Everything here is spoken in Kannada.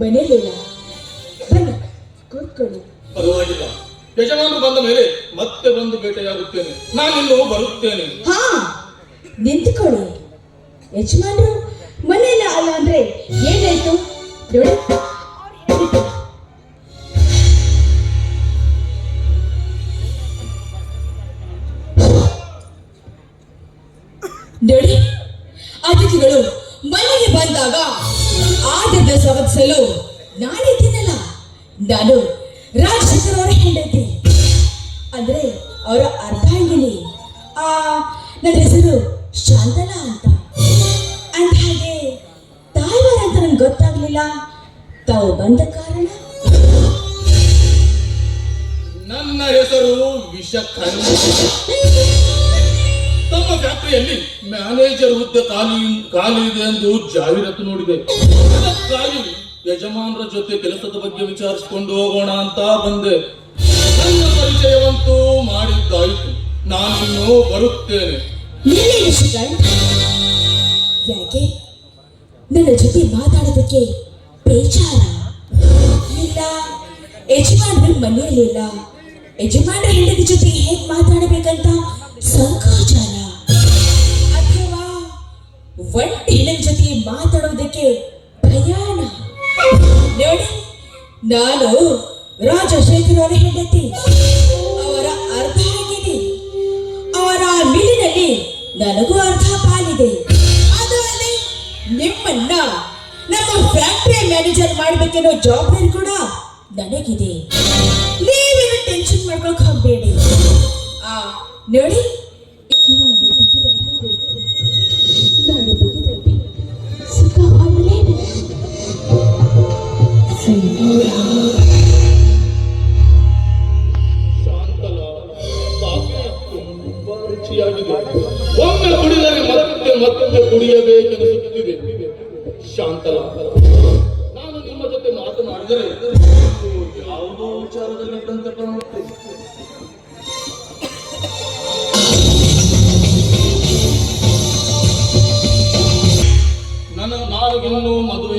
ಮನೆಯಲ್ಲಿಲ್ಲ. ಬನ್ನಿ ಕೂತ್ಕೊಳ್ಳಿ. ಪರವಾಗಿಲ್ಲ, ಯಜಮಾನರು ಬಂದ ಮೇಲೆ ಮತ್ತೆ ಬಂದು ಭೇಟಿಯಾಗುತ್ತೇನೆ. ನಾನಿನ್ನು ಬರುತ್ತೇನೆ. ಹಾ, ನಿಂತುಕೊಳ್ಳಿ. ಯಜಮಾನ್ರು ಮನೆಯಲ್ಲ ಅಲ್ಲ ಅಂದ್ರೆ ಏನಾಯ್ತು ನೋಡಿ. ನೋಡಿ, ಅತಿಥಿಗಳು ಮನೆಗೆ ಬಂದಾಗ ಆದರದ ಸ್ವಾಗತಿಸಲು ನಾನಿದ್ದೀನಲ್ಲ. ನಾನು ರಾಜಶೇಖರ್ ಅವರ ಹೆಂಡತಿ, ಅಂದ್ರೆ ಅವರ ಅರ್ಧಾಂಗಿನಿ. ನನ್ನ ಹೆಸರು ಶಾಂತಲಾ ಅಂತ. ಅಂದ ಹಾಗೆ ತಾಯಿವಾರ ಅಂತ ನಂಗೆ ಗೊತ್ತಾಗ್ಲಿಲ್ಲ. ತಾವು ಬಂದ ಕಾರಣ? ನನ್ನ ಹೆಸರು ವಿಷಖಂಡ. ತಮ್ಮ ಫ್ಯಾಕ್ಟರಿಯಲ್ಲಿ ಮ್ಯಾನೇಜರ್ ಹುದ್ದೆ ಖಾಲಿ ಇದೆ ಎಂದು ಜಾಹೀರಾತು ನೋಡಿದೆ. ಅದಕ್ಕಾಗಿ ಯಜಮಾನರ ಜೊತೆ ಕೆಲಸದ ಬಗ್ಗೆ ವಿಚಾರಿಸಿಕೊಂಡು ಹೋಗೋಣ ಅಂತ ಬಂದೆ. ನನ್ನ ಪರಿಚಯವಂತೂ ಮಾಡಿದ್ದಾಯಿತು. ನಾನಿನ್ನು ಬರುತ್ತೇನೆ. ಯಾಕೆ ನನ್ನ ಜೊತೆ ಮಾತಾಡೋದಕ್ಕೆ ಬೇಜಾರ? ಇಲ್ಲ, ಯಜಮಾನ್ರ ಮನೆಯಲ್ಲಿಲ್ಲ. ಯಜಮಾನ್ರ ಹೆಂಡತಿ ಜೊತೆಗೆ ಹೇಗೆ ಮಾತಾಡಬೇಕಂತ ಸಂಕೋಚನ, ಅಥವಾ ಒಂಟಿ ಹೆಣ್ಣಿನ ಜೊತೆ ಮಾತಾಡೋದಕ್ಕೆ ಭಯಾನ? ನೋಡಿ, ನಾನು ರಾಜಶೇಖರ್ ಅವರ ಹೆಂಡತಿ, ಅವರ ಅರ್ಧ ಆಗಿದೆ. ಅವರ ಮಿಲಿನಲ್ಲಿ ನನಗೂ ಅರ್ಧ ಪಾಲಿದೆ. ಅದರಲ್ಲಿ ನಿಮ್ಮನ್ನ ನಮ್ಮ ಫ್ಯಾಕ್ಟರಿ ಮ್ಯಾನೇಜರ್ ಮಾಡಬೇಕೆನ್ನೋ ಜವಾಬ್ದಾರಿ ಕೂಡ ನನಗಿದೆ. ನೀವೇನು ಟೆನ್ಷನ್ ಮಾಡ್ಕೊಳಕ್ ಹೋಗ್ಬೇಡಿ. ನೋಡಿ, ಸುಖ ಶಾಂತಲಾ, ಕಾಫಿ ತುಂಬಾ ರುಚಿಯಾಗಿದೆ. ಒಮ್ಮೆ ಕುಡಿದರೆ ಮತ್ತೆ ಮತ್ತೆ ಕುಡಿಯಬೇಕೆನಿಸುತ್ತಿದೆ. ಶಾಂತಲಾ, ನಾನು ನಿಮ್ಮ ಜೊತೆ ಮಾತನಾಡಿದರೆ ಯಾವುದೋ ವಿಚಾರದಲ್ಲಿ ಇದ್ದಂತೆ ಕಾಣುತ್ತೆ. ನನಗಿನ್ನೂ ಮದುವೆ